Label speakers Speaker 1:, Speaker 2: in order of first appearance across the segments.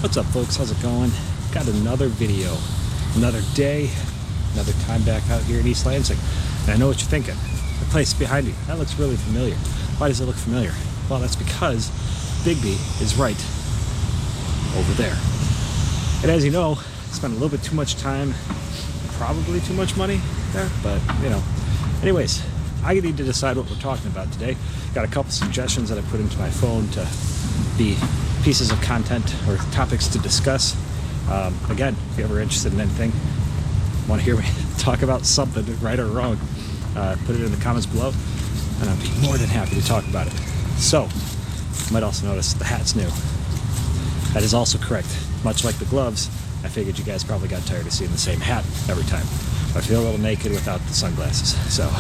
Speaker 1: What's up, folks? How's it going? Got another video, another day, another time back out here in East Lansing. And I know what you're thinking. The place behind you, that looks really familiar. Why does it look familiar? Well, that's because Bigby is right over there. And as you know, I spent a little bit too much time, probably too much money there, but you know. Anyways, I need to decide what we're talking about today. Got a couple suggestions that I put into my phone to be pieces of content or topics to discuss. Again, if you're ever interested in anything, want to hear me talk about something, right or wrong, put it in the comments below, and I'd be more than happy to talk about it. So, you might also notice the hat's new. That is also correct. Much like the gloves, I figured you guys probably got tired of seeing the same hat every time. I feel a little naked without the sunglasses, so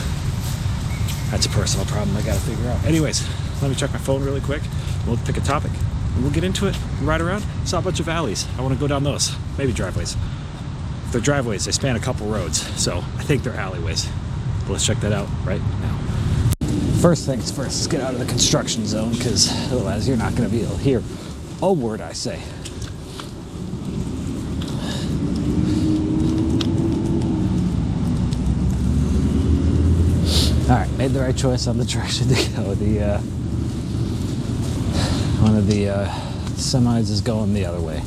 Speaker 1: that's a personal problem I gotta figure out. Anyways, let me check my phone really quick. We'll pick a topic and we'll get into it and ride around. Saw a bunch of alleys. I want to go down those. Maybe driveways. If they're driveways, they span a couple roads, so I think they're alleyways. But let's check that out right now. First things first, let's get out of the construction zone, because otherwise you're not going to be able to hear a word I say. Alright, made the right choice on the direction to go. One of the semis is going the other way.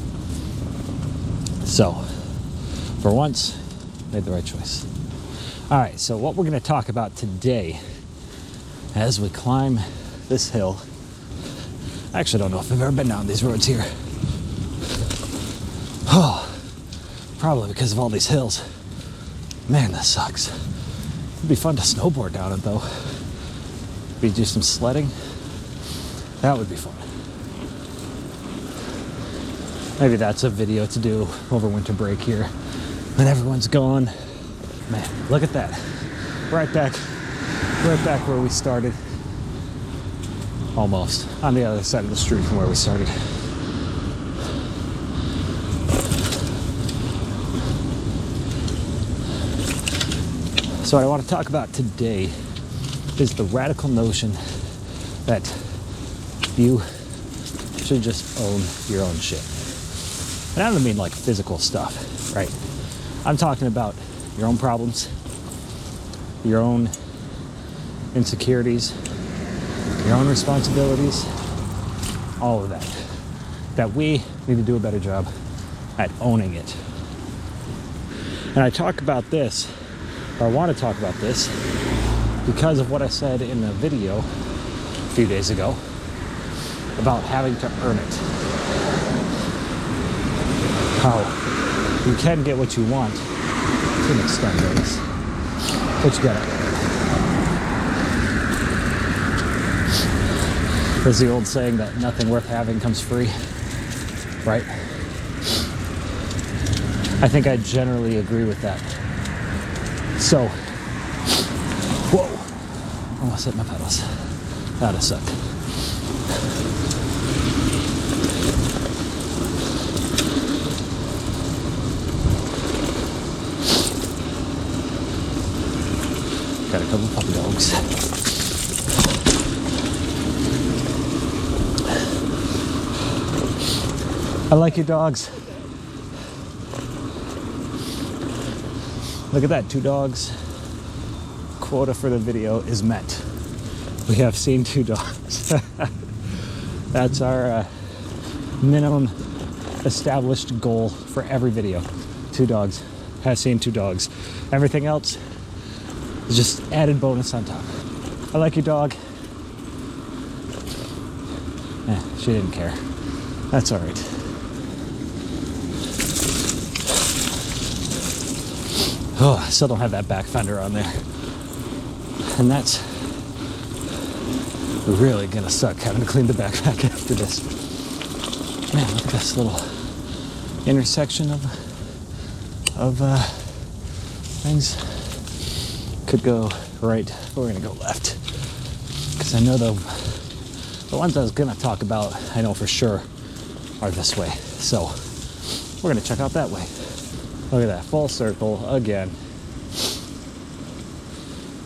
Speaker 1: So, for once, made the right choice. Alright, so what we're going to talk about today as we climb this hill. I actually don't know if I've ever been down these roads here. Oh, probably because of all these hills. Man, this sucks. It'd be fun to snowboard down it though. Maybe do some sledding. That would be fun. Maybe that's a video to do over winter break here when everyone's gone. Man, look at that. Right back where we started. Almost. On the other side of the street from where we started. So what I want to talk about today is the radical notion that you should just own your own shit. And I don't mean like physical stuff, right? I'm talking about your own problems, your own insecurities, your own responsibilities, all of that. That we need to do a better job at owning it. And I talk about this, or I want to talk about this, because of what I said in a video a few days ago about having to earn it. How you can get what you want to an extent, guys, but you gotta. There's the old saying that nothing worth having comes free, right? I think I generally agree with that. So, whoa, almost hit my pedals. That'd suck. Got a couple of puppy dogs. I like your dogs. Look at that, 2 dogs. Quota for the video is met. We have seen 2 dogs. That's our minimum established goal for every video. 2 dogs. Have seen 2 dogs. Everything else is just added bonus on top. I like your dog. She didn't care. That's all right. Oh, I still don't have that back fender on there. And that's really gonna suck, having to clean the backpack after this. Man, look at this little intersection of things. Could go right, but we're gonna go left. Because I know the ones I was gonna talk about, I know for sure, are this way. So, we're gonna check out that way. Look at that, full circle again.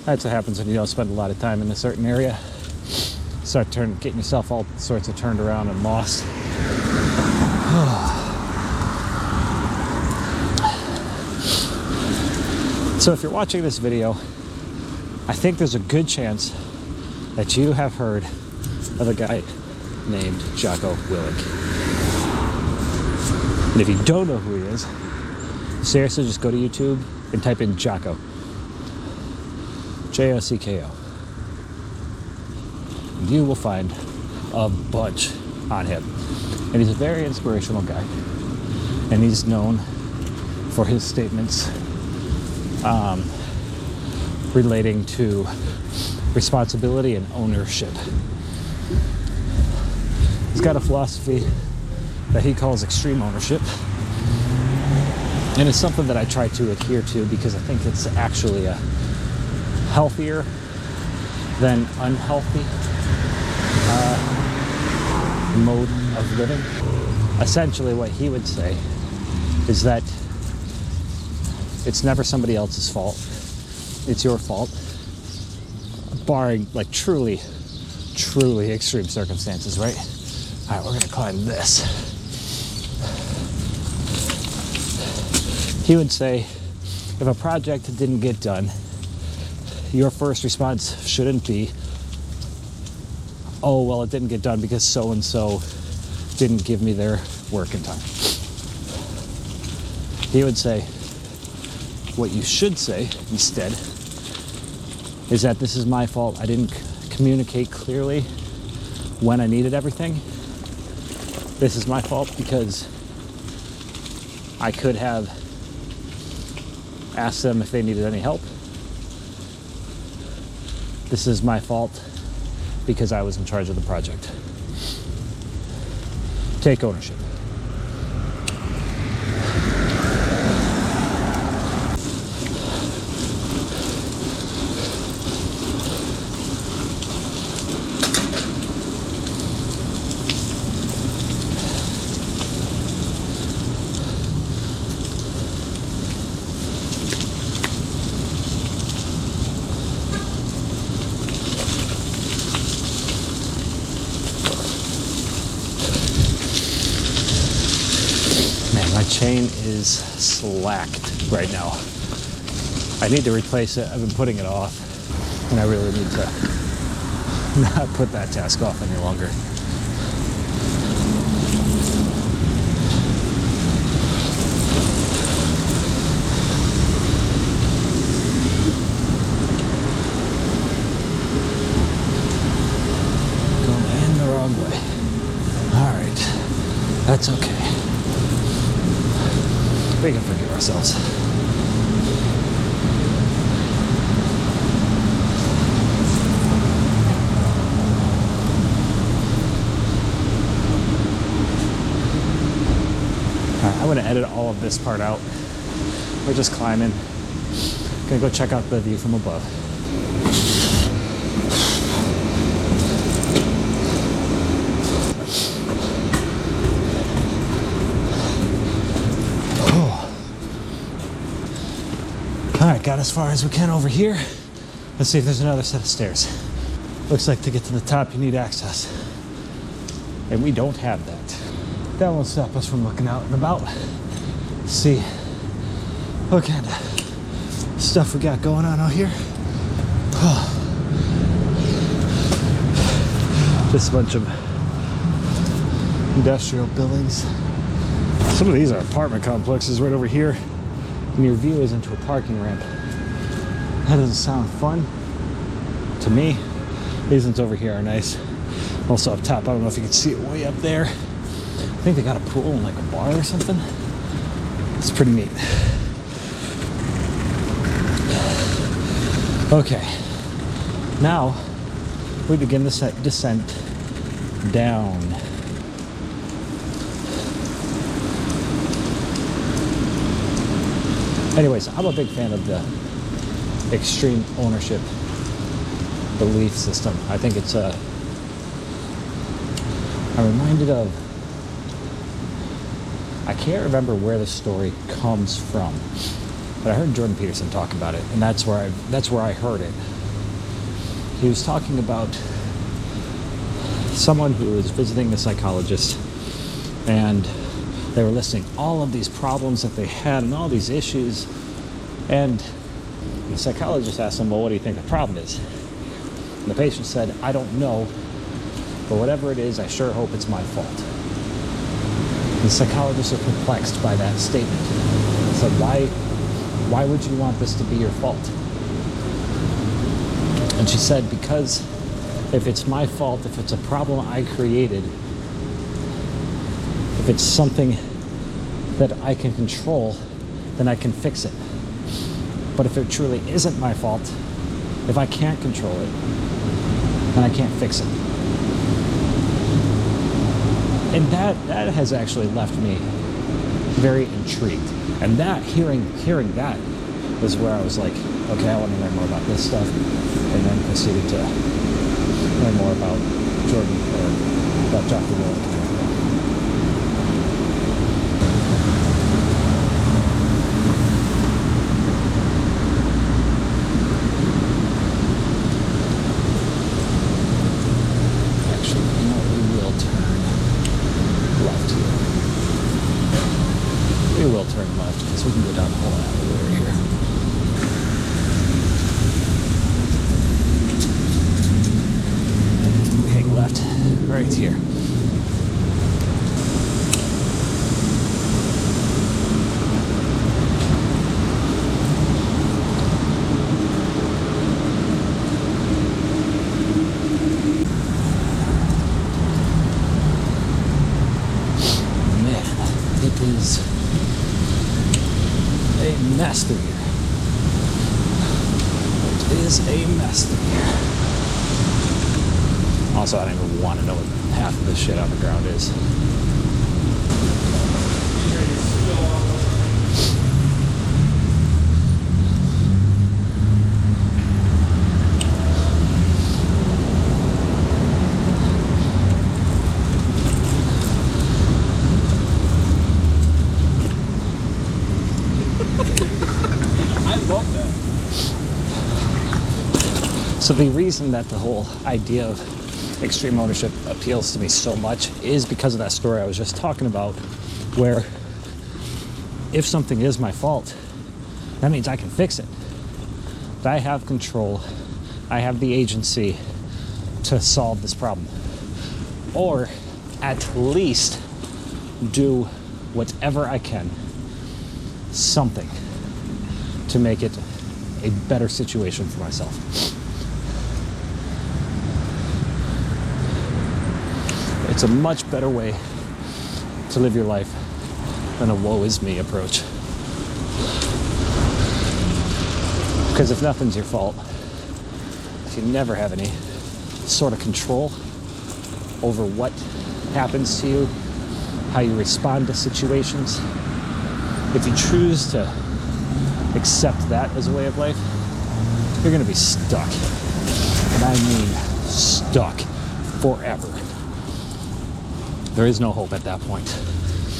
Speaker 1: That's what happens when you don't spend a lot of time in a certain area. Start getting yourself all sorts of turned around and lost. So if you're watching this video, I think there's a good chance that you have heard of a guy named Jocko Willink. And if you don't know who he is, seriously, just go to YouTube and type in Jocko. Jocko. And you will find a bunch on him. And he's a very inspirational guy. And he's known for his statements relating to responsibility and ownership. He's got a philosophy that he calls extreme ownership. And it's something that I try to adhere to because I think it's actually a healthier than unhealthy mode of living. Essentially what he would say is that it's never somebody else's fault. It's your fault. Barring like truly extreme circumstances, right? All right, we're gonna climb this. He would say, if a project didn't get done, your first response shouldn't be, oh, well, it didn't get done because so-and-so didn't give me their work in time. He would say, what you should say instead is that this is my fault. I didn't communicate clearly when I needed everything. This is my fault because I could have asked them if they needed any help. This is my fault because I was in charge of the project. Take ownership. My chain is slacked right now. I need to replace it. I've been putting it off, and I really need to not put that task off any longer. Going in the wrong way. All right, that's okay. We can forgive ourselves. All right, I'm going to edit all of this part out. We're just climbing. Gonna go check out the view from above. All right, got as far as we can over here. Let's see if there's another set of stairs. Looks like to get to the top, you need access. And we don't have that. That won't stop us from looking out and about. See what kind of stuff we got going on out here. Just a bunch of industrial buildings. Some of these are apartment complexes right over here. And your view is into a parking ramp. That doesn't sound fun to me. These ones over here are nice. Also up top, I don't know if you can see it way up there. I think they got a pool and like a bar or something. It's pretty neat. Okay, now we begin the descent down. Anyways, I'm a big fan of the extreme ownership belief system. I think it's I'm reminded of, I can't remember where the story comes from, but I heard Jordan Peterson talk about it, and that's where I heard it. He was talking about someone who was visiting the psychologist, and they were listing all of these problems that they had and all these issues, and The psychologist asked him, well, what do you think the problem is? And the patient said, I don't know, but whatever it is, I sure hope it's my fault. The psychologist was perplexed by that statement. He said, why would you want this to be your fault? And she said, because if it's my fault, if it's a problem I created, if it's something that I can control, then I can fix it. But if it truly isn't my fault, if I can't control it, then I can't fix it. And that has actually left me very intrigued. And that, hearing that, was where I was like, okay, I want to learn more about this stuff. And then proceeded to learn more about Jordan, or about Dr. Willink. We will turn left because we can go down the whole alley over here. We hang left right here. Man, it is a mess through here. It is a mess through here. Also, I don't even want to know what half of this shit on the ground is. So the reason that the whole idea of extreme ownership appeals to me so much is because of that story I was just talking about, where if something is my fault, that means I can fix it. That I have control, I have the agency to solve this problem. Or at least do whatever I can, something, to make it a better situation for myself. It's a much better way to live your life than a woe is me approach. Because if nothing's your fault, if you never have any sort of control over what happens to you, how you respond to situations, if you choose to accept that as a way of life, you're going to be stuck. And I mean stuck forever. There is no hope at that point.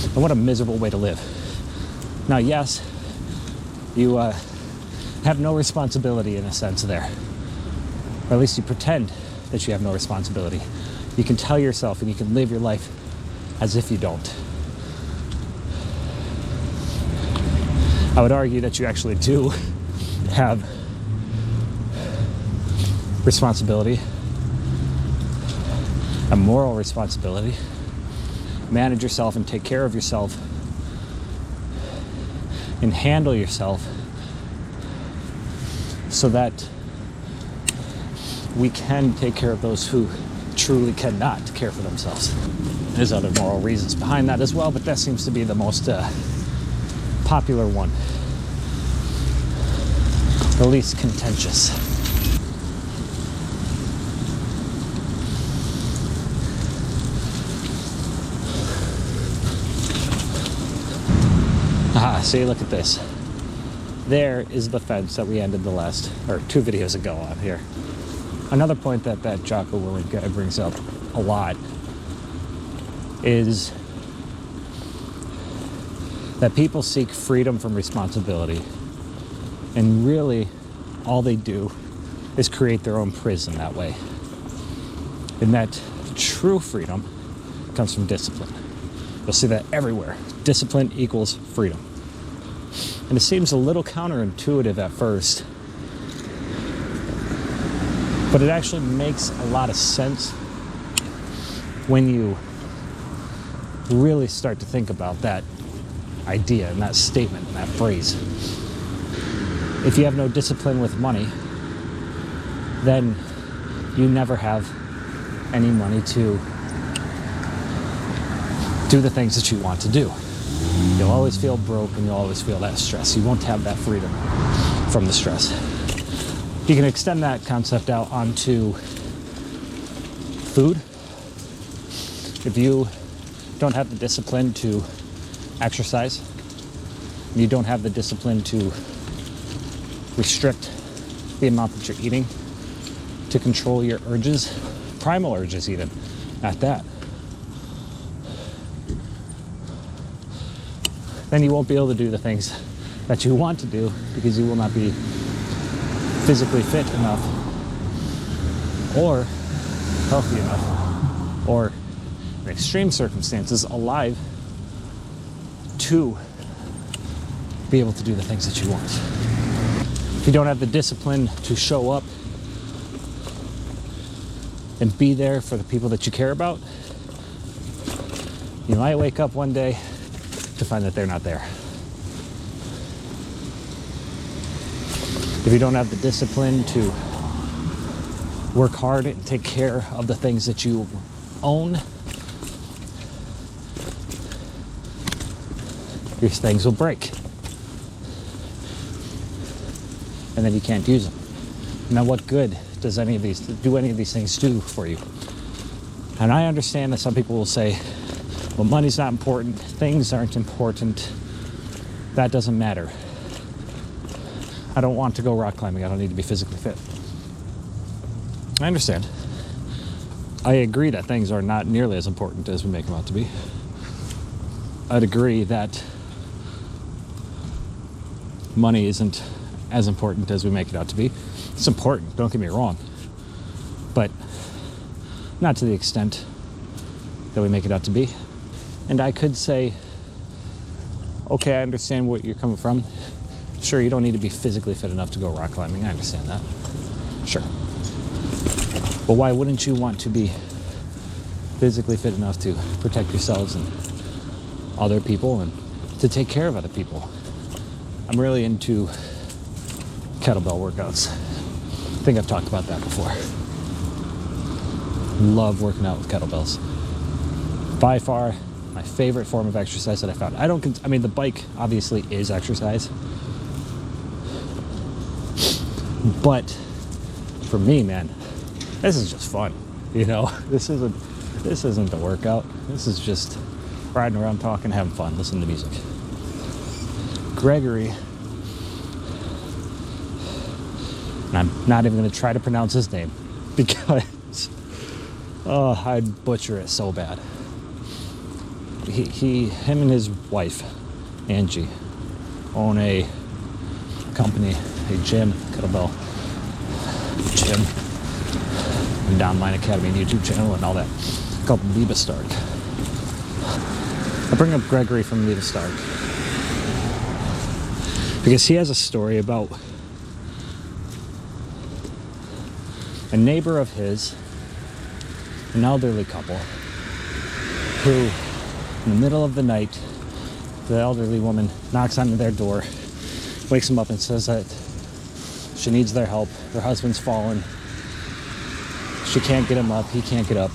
Speaker 1: And what a miserable way to live. Now, yes, you have no responsibility in a sense there. Or at least you pretend that you have no responsibility. You can tell yourself and you can live your life as if you don't. I would argue that you actually do have responsibility, a moral responsibility. Manage yourself and take care of yourself and handle yourself so that we can take care of those who truly cannot care for themselves. There's other moral reasons behind that as well, but that seems to be the most popular one, the least contentious. See, look at this. There is the fence that we ended the last, or 2 videos ago on here. Another point that Jocko Willink guy brings up a lot is that people seek freedom from responsibility. And really, all they do is create their own prison that way. And that true freedom comes from discipline. You'll see that everywhere. Discipline equals freedom. And it seems a little counterintuitive at first But it actually makes a lot of sense when you really start to think about that idea and that statement and that phrase. If you have no discipline with money, then you never have any money to do the things that you want to do. You'll always feel broke and you'll always feel that stress. You won't have that freedom from the stress. You can extend that concept out onto food. If you don't have the discipline to exercise, you don't have the discipline to restrict the amount that you're eating, to control your urges, primal urges even, at that, then you won't be able to do the things that you want to do because you will not be physically fit enough or healthy enough or in extreme circumstances alive to be able to do the things that you want. If you don't have the discipline to show up and be there for the people that you care about, you might wake up one day to find that they're not there. If you don't have the discipline to work hard and take care of the things that you own, your things will break. And then you can't use them. Now what good does any of these things do for you? And I understand that some people will say, well, money's not important, things aren't important, that doesn't matter. I don't want to go rock climbing, I don't need to be physically fit. I understand. I agree that things are not nearly as important as we make them out to be. I'd agree that money isn't as important as we make it out to be. It's important, don't get me wrong, but not to the extent that we make it out to be. And I could say, okay, I understand where you're coming from. Sure, you don't need to be physically fit enough to go rock climbing. I understand that. Sure. But why wouldn't you want to be physically fit enough to protect yourselves and other people and to take care of other people? I'm really into kettlebell workouts. I think I've talked about that before. Love working out with kettlebells. By far, my favorite form of exercise that I found. I mean, the bike obviously is exercise. But for me, man, this is just fun. You know, this isn't the workout. This is just riding around, talking, having fun, listening to music. Gregory, and I'm not even going to try to pronounce his name because I'd butcher it so bad. Him and his wife, Angie, own a company, a gym, kettlebell gym, and Downline Academy and YouTube channel and all that, called Leva Stark. I bring up Gregory from Leva Stark because he has a story about a neighbor of his, an elderly couple, who in the middle of the night, the elderly woman knocks on their door, wakes them up and says that she needs their help. Her husband's fallen. She can't get him up. He can't get up.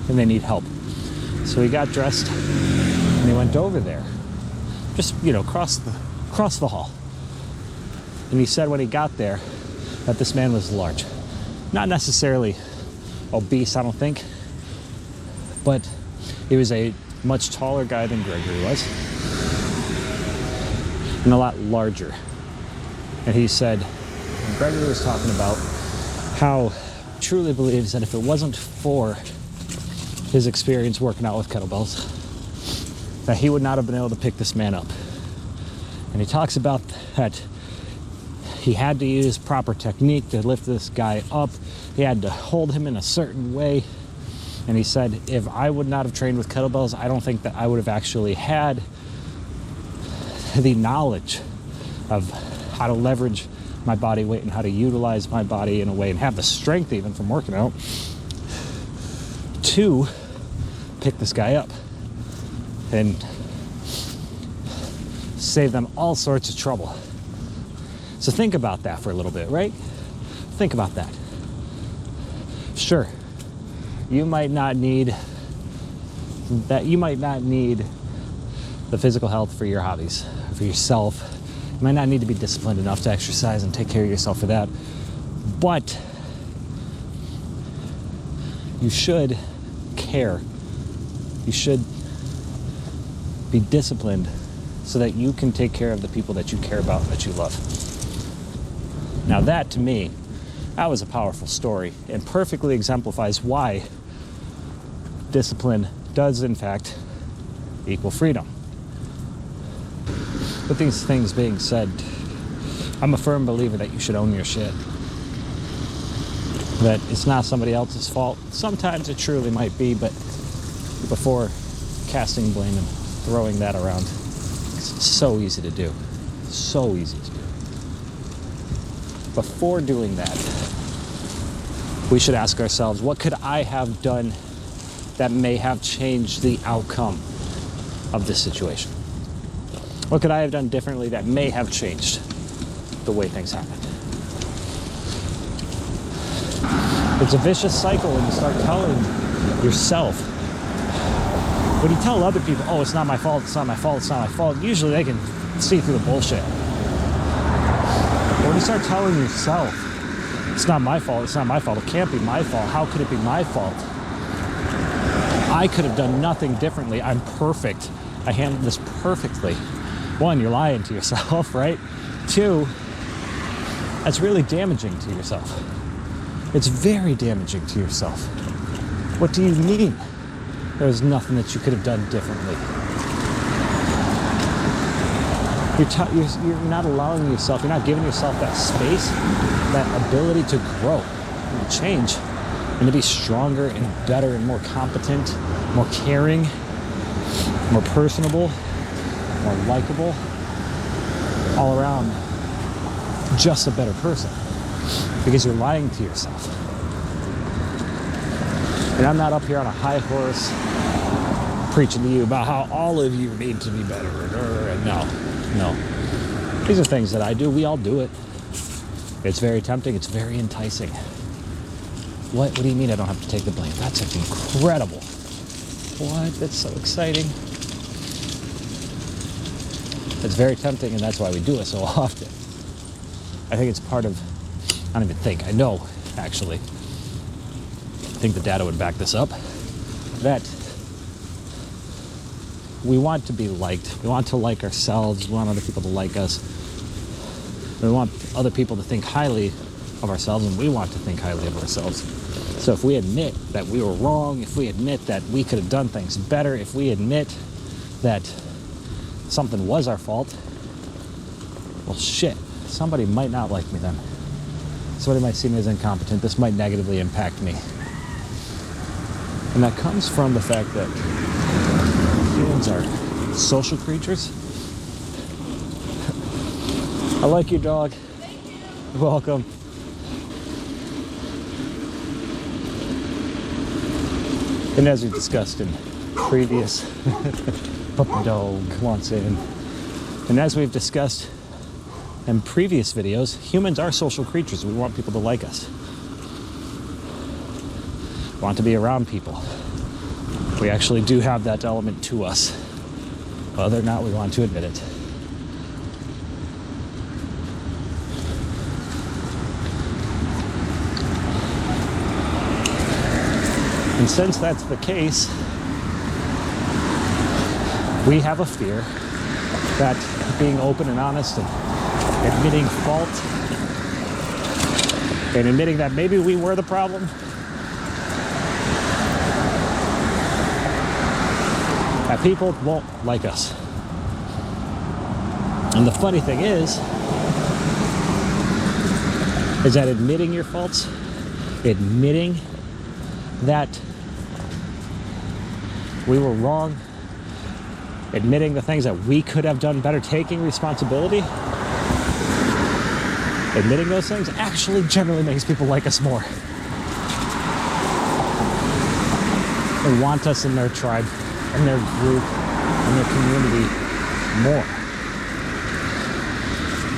Speaker 1: And they need help. So he got dressed and he went over there. Just, across the hall. And he said when he got there that this man was large. Not necessarily obese, I don't think. But he was a much taller guy than Gregory was. And a lot larger. And he said, and Gregory was talking about how he truly believes that if it wasn't for his experience working out with kettlebells, that he would not have been able to pick this man up. And he talks about that he had to use proper technique to lift this guy up. He had to hold him in a certain way. And he said, if I would not have trained with kettlebells, I don't think that I would have actually had the knowledge of how to leverage my body weight and how to utilize my body in a way and have the strength even from working out to pick this guy up and save them all sorts of trouble. So think about that for a little bit, right? Think about that. Sure, you might not need the physical health for your hobbies, for yourself. You might not need to be disciplined enough to exercise and take care of yourself for that. But you should care. You should be disciplined so that you can take care of the people that you care about and that you love. Now that, to me, that was a powerful story and perfectly exemplifies why discipline does, in fact, equal freedom. With these things being said, I'm a firm believer that you should own your shit. That it's not somebody else's fault. Sometimes it truly might be, but before casting blame and throwing that around, it's so easy to do. So easy to do. Before doing that, we should ask ourselves, what could I have done that may have changed the outcome of this situation? What could I have done differently that may have changed the way things happened? It's a vicious cycle when you start telling yourself. When you tell other people, oh, it's not my fault, it's not my fault, it's not my fault, usually they can see through the bullshit. But when you start telling yourself, it's not my fault, it's not my fault, it can't be my fault, how could it be my fault? I could have done nothing differently, I'm perfect, I handled this perfectly. One, you're lying to yourself, right? Two, that's really damaging to yourself. It's very damaging to yourself. What do you mean? There's nothing that you could have done differently. You're not allowing yourself, you're not giving yourself that space, that ability to grow and to change and to be stronger and better and more competent, more caring, more personable, more likable, all around just a better person, because you're lying to yourself. And I'm not up here on a high horse preaching to you about how all of you need to be better. No. These are things that I do. We all do it. It's very tempting. It's very enticing. What do you mean I don't have to take the blame? That's incredible. What? That's so exciting. It's very tempting, and that's why we do it so often. I think it's part of, I don't even think, I know, actually. I think the data would back this up, that we want to be liked. We want to like ourselves. We want other people to like us. We want other people to think highly of ourselves, and we want to think highly of ourselves. So if we admit that we were wrong, if we admit that we could have done things better, if we admit that something was our fault, well, shit, somebody might not like me then. Somebody might see me as incompetent. This might negatively impact me. And that comes from the fact that humans are social creatures. I like your dog. You're welcome. And as we discussed in previous puppy dog wants in. And as we've discussed in previous videos, humans are social creatures. We want people to like us. We want to be around people. We actually do have that element to us, whether or not we want to admit it. And since that's the case, we have a fear that being open and honest and admitting fault and admitting that maybe we were the problem, that people won't like us. And the funny thing is that admitting your faults, admitting that we were wrong, admitting the things that we could have done better, taking responsibility, admitting those things actually generally makes people like us more. They want us in their tribe, in their group, in their community more.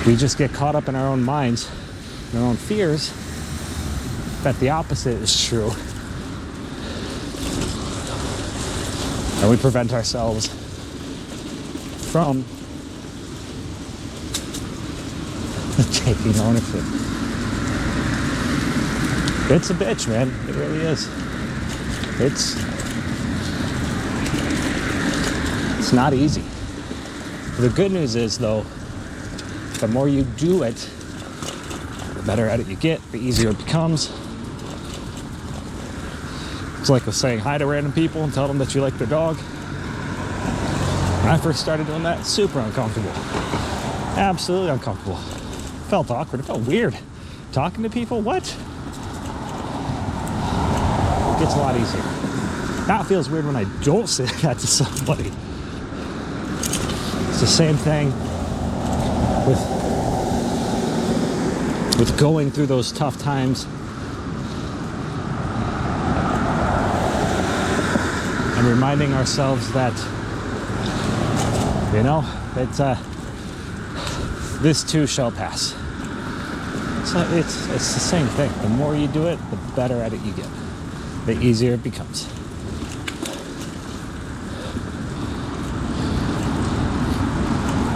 Speaker 1: We just get caught up in our own minds, in our own fears, that the opposite is true. And we prevent ourselves from taking ownership. It's a bitch, man. It really is. It's not easy. The good news is, though, the more you do it, the better at it you get, the easier it becomes. It's like saying hi to random people and tell them that you like their dog. When I first started doing that, super uncomfortable. Absolutely uncomfortable. Felt awkward. It felt weird. Talking to people, what? It gets a lot easier. Now it feels weird when I don't say that to somebody. It's the same thing with going through those tough times and reminding ourselves that, you know, that this too shall pass. So it's the same thing. The more you do it, the better at it you get. The easier it becomes.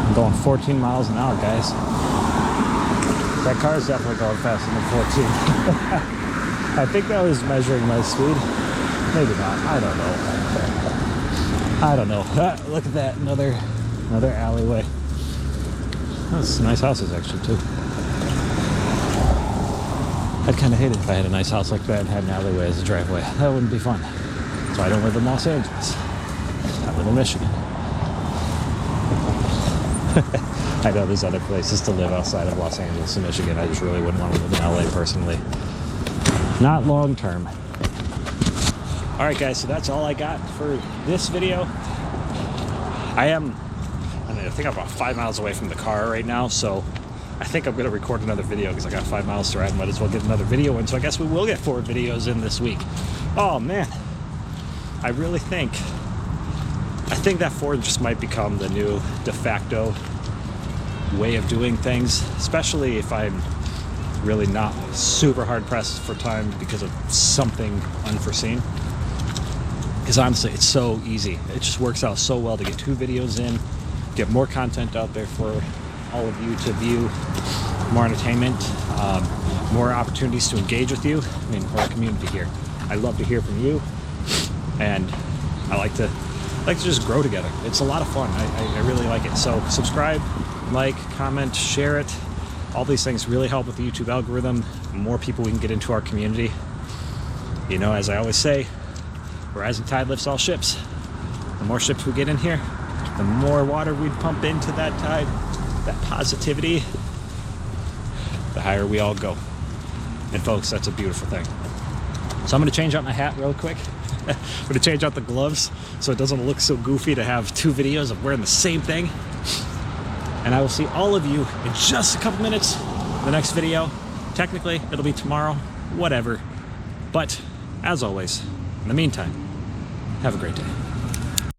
Speaker 1: I'm going 14 miles an hour, guys. That car is definitely going faster than 14. I think that was measuring my speed. Maybe not. I don't know. Look at that. Another alleyway. That's nice houses, actually, too. I'd kind of hate it if I had a nice house like that and had an alleyway as a driveway. That wouldn't be fun. So I don't live in Los Angeles. I live in Michigan. I know there's other places to live outside of Los Angeles and Michigan. I just really wouldn't want to live in LA personally. Not long term. All right, guys, so that's all I got for this video. I think I'm about 5 miles away from the car right now, so I think I'm going to record another video because I got 5 miles to ride. Might as well get another video in, so I guess we will get 4 videos in this week. Oh, man. I think that Ford just might become the new de facto way of doing things, especially if I'm really not super hard pressed for time because of something unforeseen. Because honestly, it's so easy. It just works out so well to get 2 videos in, get more content out there for all of you to view, more entertainment, more opportunities to engage with you. I mean, our community here. I love to hear from you, and I like to just grow together. It's a lot of fun. I really like it. So subscribe, like, comment, share it. All these things really help with the YouTube algorithm. The more people we can get into our community. You know, as I always say, rising tide lifts all ships. The more ships we get in here, the more water we pump into that tide, that positivity, the higher we all go. And folks, that's a beautiful thing. So I'm going to change out my hat real quick. I'm going to change out the gloves so it doesn't look so goofy to have 2 videos of wearing the same thing. And I will see all of you in just a couple minutes in the next video. Technically, it'll be tomorrow, whatever. But as always, in the meantime, have a great day.